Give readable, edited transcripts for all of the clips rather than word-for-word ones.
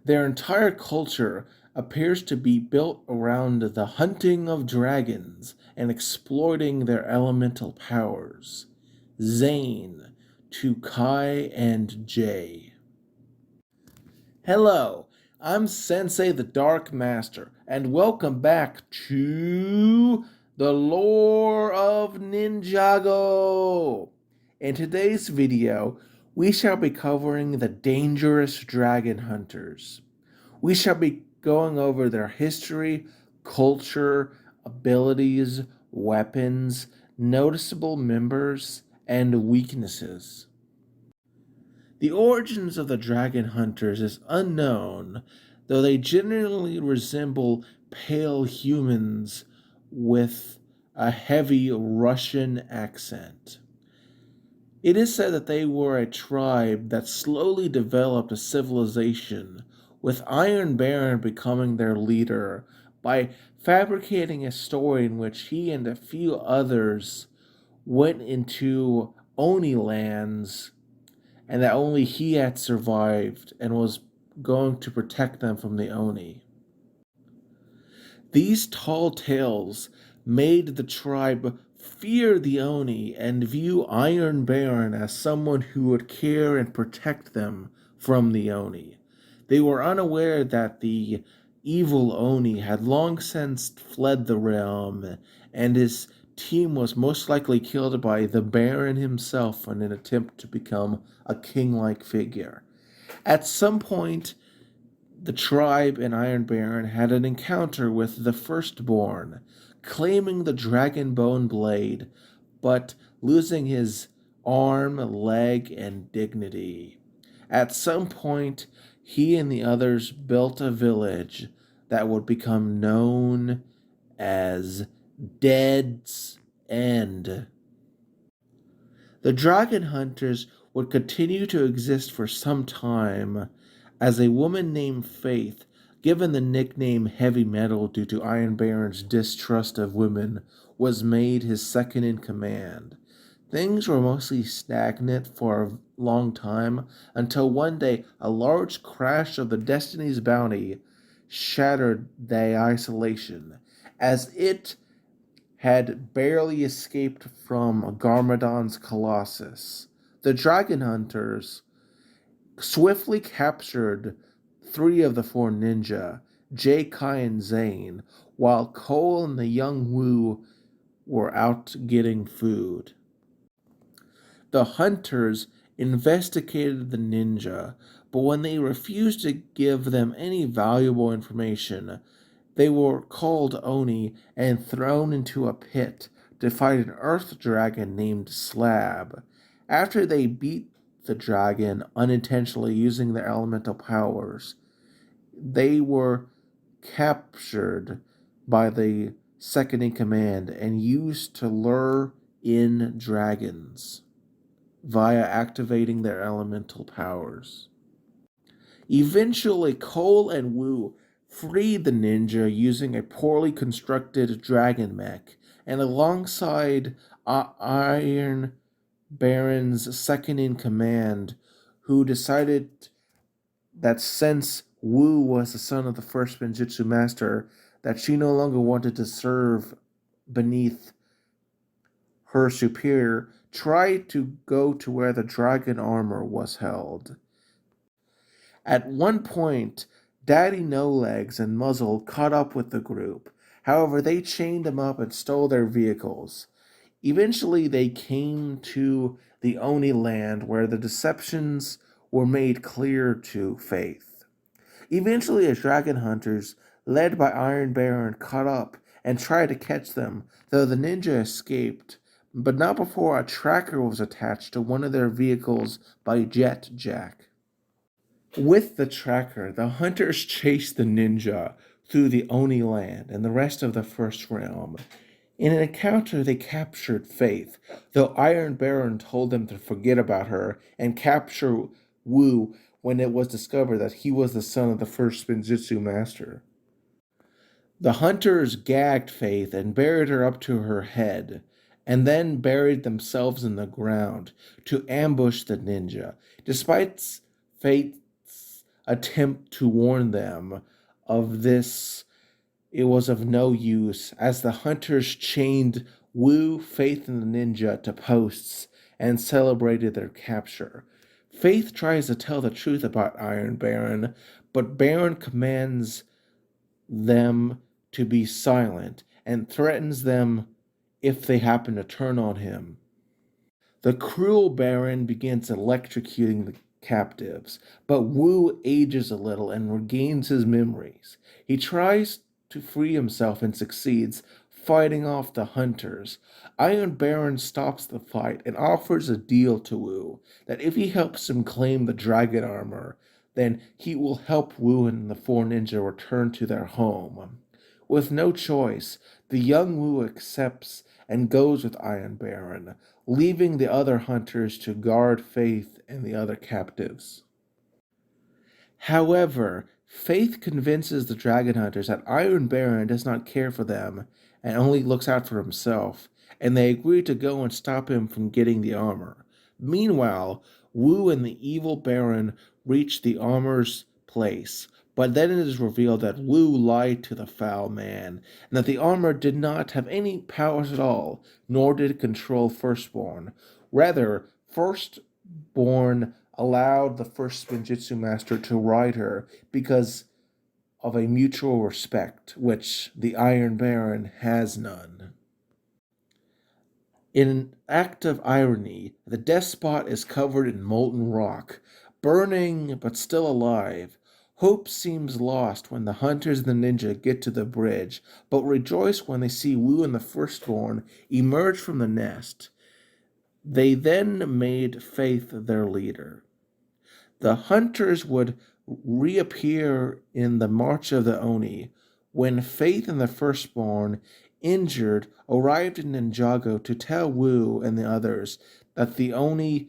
Their entire culture appears to be built around the hunting of dragons and exploiting their elemental powers. Zane to Kai and Jay. Hello, I'm Sensei the Dark Master, and welcome back to the Lore of Ninjago. In today's video, we shall be covering the dangerous dragon hunters. We shall be going over their history, culture, abilities, weapons, noticeable members, and weaknesses. The origins of the dragon hunters is unknown, though they generally resemble pale humans with a heavy Russian accent. It is said that they were a tribe that slowly developed a civilization, with Iron Baron becoming their leader by fabricating a story in which he and a few others went into Oni lands and that only he had survived and was going to protect them from the Oni. These tall tales made the tribe fear the Oni and view Iron Baron as someone who would care and protect them from the Oni. They were unaware that the evil Oni had long since fled the realm, and his team was most likely killed by the Baron himself in an attempt to become a king-like figure. At some point, the tribe and Iron Baron had an encounter with the Firstborn, claiming the dragon bone blade, but losing his arm, leg, and dignity. At some point, he and the others built a village that would become known as Dead's End. The dragon hunters would continue to exist for some time as a woman named Faith, given the nickname Heavy Metal due to Iron Baron's distrust of women, was made his second in command. Things were mostly stagnant for a long time until one day a large crash of the Destiny's Bounty shattered the isolation, as it had barely escaped from Garmadon's Colossus. The dragon hunters swiftly captured 3 of the 4 ninja, Jay, Kai, and Zane, while Cole and the young Wu were out getting food. The hunters investigated the ninja, but when they refused to give them any valuable information, they were called Oni and thrown into a pit to fight an earth dragon named Slab. After they beat the dragon unintentionally using their elemental powers, they were captured by the second in command and used to lure in dragons via activating their elemental powers. Eventually, Cole and Wu freed the ninja using a poorly constructed dragon mech, and alongside Iron Baron's second in command, who decided that since Wu was the son of the first Benjutsu master, that she no longer wanted to serve beneath her superior, tried to go to where the dragon armor was held. At one point, Daddy No Legs and Muzzle caught up with the group. However, they chained them up and stole their vehicles. Eventually, they came to the Oni land where the deceptions were made clear to Faith. Eventually, the dragon hunters, led by Iron Baron, caught up and tried to catch them, though the ninja escaped, but not before a tracker was attached to one of their vehicles by Jet Jack. With the tracker, the hunters chased the ninja through the Oni land and the rest of the First Realm. In an encounter, they captured Faith, though Iron Baron told them to forget about her and capture Wu when it was discovered that he was the son of the first Spinjitzu master. The hunters gagged Faith and buried her up to her head, and then buried themselves in the ground to ambush the ninja. Despite Faith's attempt to warn them of this, it was of no use, as the hunters chained Wu, Faith, and the ninja to posts and celebrated their capture. Faith tries to tell the truth about Iron Baron, but Baron commands them to be silent and threatens them if they happen to turn on him. The cruel Baron begins electrocuting the captives, but Wu ages a little and regains his memories. He tries to free himself and succeeds, fighting off the hunters. Iron Baron stops the fight and offers a deal to Wu that if he helps him claim the dragon armor, then he will help Wu and the four ninja return to their home. With no choice, the young Wu accepts and goes with Iron Baron, leaving the other hunters to guard Faith and the other captives. However, Faith convinces the dragon hunters that Iron Baron does not care for them and only looks out for himself, and they agree to go and stop him from getting the armor. Meanwhile, Wu and the evil Baron reach the armor's place, but then it is revealed that Wu lied to the foul man, and that the armor did not have any powers at all, nor did it control Firstborn. Rather, Firstborn allowed the first Spinjitzu master to ride her because of a mutual respect, which the Iron Baron has none. In an act of irony, the despot is covered in molten rock, burning but still alive. Hope seems lost when the hunters and the ninja get to the bridge, but rejoice when they see Wu and the Firstborn emerge from the nest. They then made Faith their leader. The hunters would reappear in the March of the Oni when Faith and the Firstborn, injured, arrived in Ninjago to tell Wu and the others that the Oni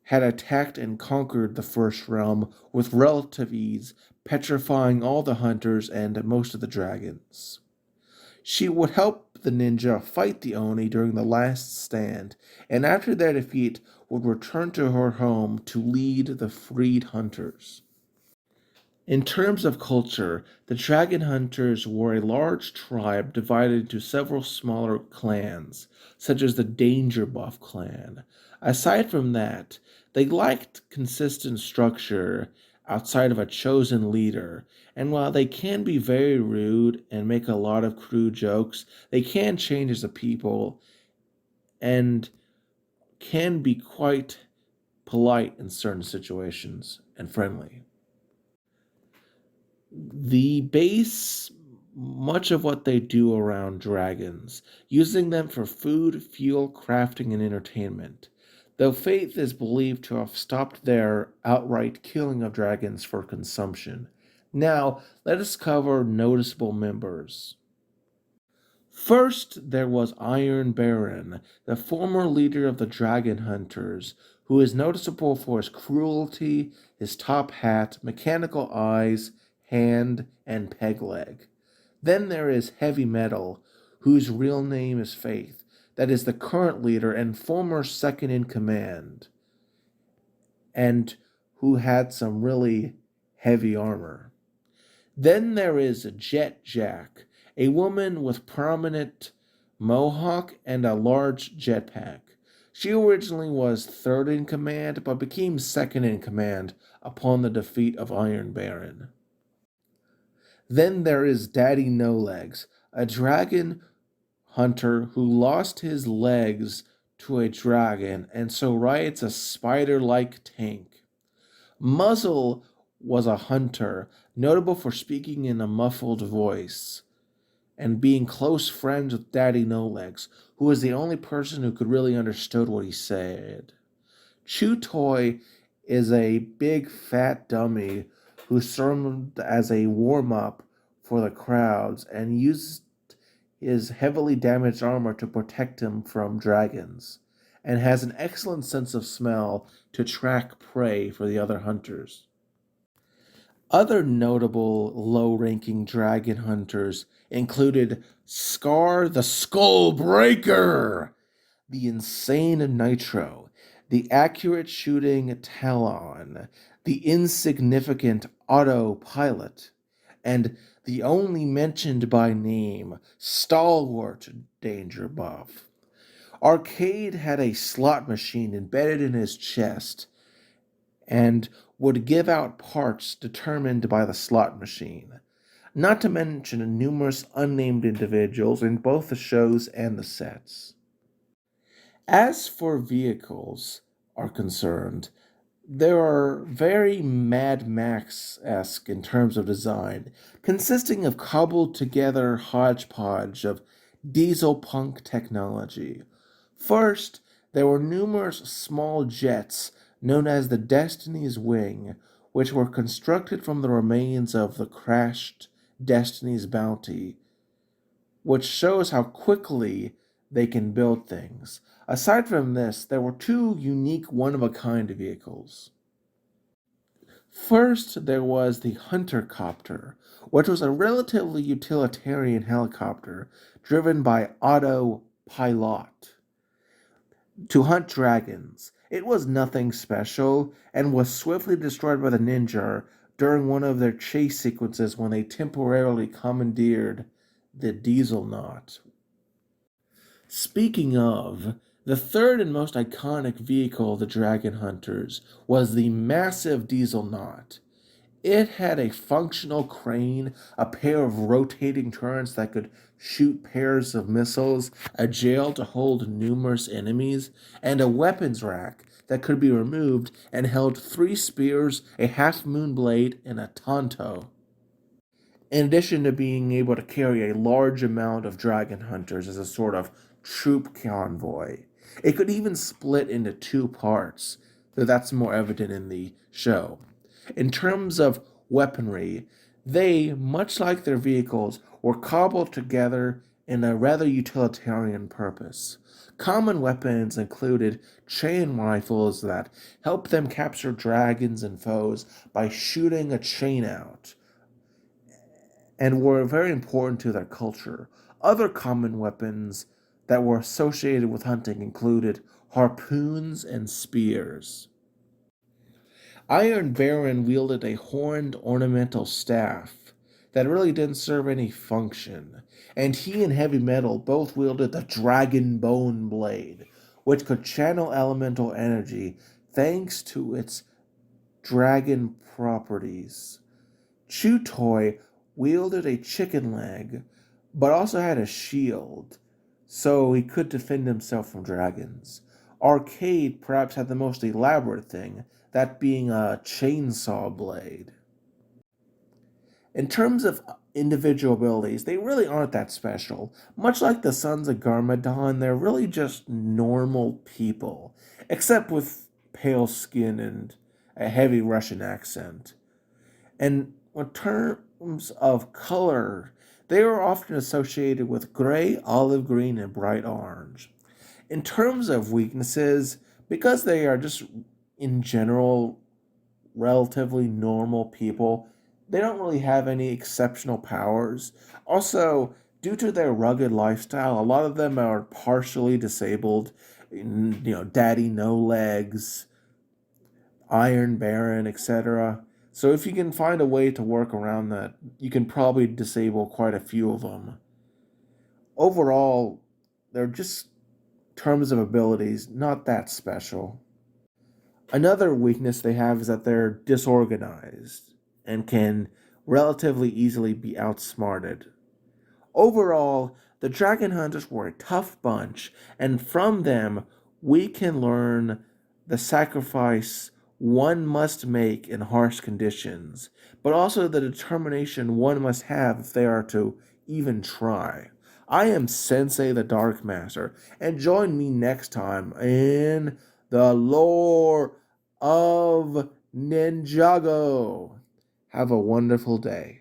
had attacked and conquered the First Realm with relative ease, petrifying all the hunters and most of the dragons. She would help the ninja fight the Oni during the last stand, and after their defeat would return to her home to lead the freed hunters. In terms of culture, the dragon hunters were a large tribe divided into several smaller clans, such as the Danger Buff clan. Aside from that, they liked consistent structure outside of a chosen leader, and while they can be very rude and make a lot of crude jokes, they can change as a people and can be quite polite in certain situations and friendly. The base much of what they do around dragons, using them for food, fuel, crafting, and entertainment, though Faith is believed to have stopped their outright killing of dragons for consumption. Now, let us cover noticeable members. First, there was Iron Baron, the former leader of the dragon hunters, who is noticeable for his cruelty, his top hat, mechanical eyes, hand, and peg leg. Then there is Heavy Metal, whose real name is Faith, that is the current leader and former second in command, and who had some really heavy armor. Then there is Jet Jack, a woman with prominent mohawk and a large jetpack. She originally was third in command, but became second in command upon the defeat of Iron Baron. Then there is Daddy No Legs, a dragon hunter who lost his legs to a dragon and so rides a spider-like tank. Muzzle was a hunter, notable for speaking in a muffled voice and being close friends with Daddy No Legs, who was the only person who could really understand what he said. Chew Toy is a big fat dummy who served as a warm-up for the crowds and used his heavily damaged armor to protect him from dragons, and has an excellent sense of smell to track prey for the other hunters. Other notable low-ranking dragon hunters included Scar the Skull Breaker, the insane Nitro, the accurate shooting Talon, the insignificant autopilot, and the only mentioned by name stalwart danger buff. Arcade had a slot machine embedded in his chest and would give out parts determined by the slot machine, not to mention numerous unnamed individuals in both the shows and the sets. As for vehicles are concerned, they are very Mad Max esque in terms of design, consisting of cobbled together hodgepodge of diesel punk technology. First, there were numerous small jets known as the Destiny's Wing, which were constructed from the remains of the crashed Destiny's Bounty, which shows how quickly they can build things. Aside from this, there were two unique one of a kind vehicles. First, there was the Hunter Copter, which was a relatively utilitarian helicopter driven by autopilot to hunt dragons. It was nothing special and was swiftly destroyed by the ninja during one of their chase sequences when they temporarily commandeered the Diesel Knot. Speaking of, the third and most iconic vehicle of the Dragon Hunters was the massive Diesel Knot. It had a functional crane, a pair of rotating turrets that could shoot pairs of missiles, a jail to hold numerous enemies, and a weapons rack that could be removed and held 3 spears, a half-moon blade, and a tanto. In addition to being able to carry a large amount of dragon hunters as a sort of troop convoy, it could even split into 2 parts, though that's more evident in the show. In terms of weaponry, they, much like their vehicles, were cobbled together in a rather utilitarian purpose. Common weapons included chain rifles that helped them capture dragons and foes by shooting a chain out, and were very important to their culture. Other common weapons that were associated with hunting included harpoons and spears. Iron Baron wielded a horned ornamental staff that really didn't serve any function, and he and Heavy Metal both wielded the Dragon Bone Blade, which could channel elemental energy thanks to its dragon properties. Chew Toy wielded a chicken leg, but also had a shield, so he could defend himself from dragons. Arcade perhaps had the most elaborate thing, that being a chainsaw blade. In terms of individual abilities, they really aren't that special. Much like the Sons of Garmadon, they're really just normal people, except with pale skin and a heavy Russian accent. And in terms of color, they are often associated with gray, olive green, and bright orange. In terms of weaknesses, because they are just in general relatively normal people, they don't really have any exceptional powers. Also, due to their rugged lifestyle, a lot of them are partially disabled. Daddy no legs, Iron Baron, etc. So if you can find a way to work around that, you can probably disable quite a few of them. Overall, they're just terms of abilities, not that special. Another weakness they have is that they're disorganized and can relatively easily be outsmarted. Overall, the Dragon Hunters were a tough bunch, and from them, we can learn the sacrifice one must make in harsh conditions, but also the determination one must have if they are to even try. I am Sensei the Dark Master, and join me next time in the lore of Ninjago. Have a wonderful day.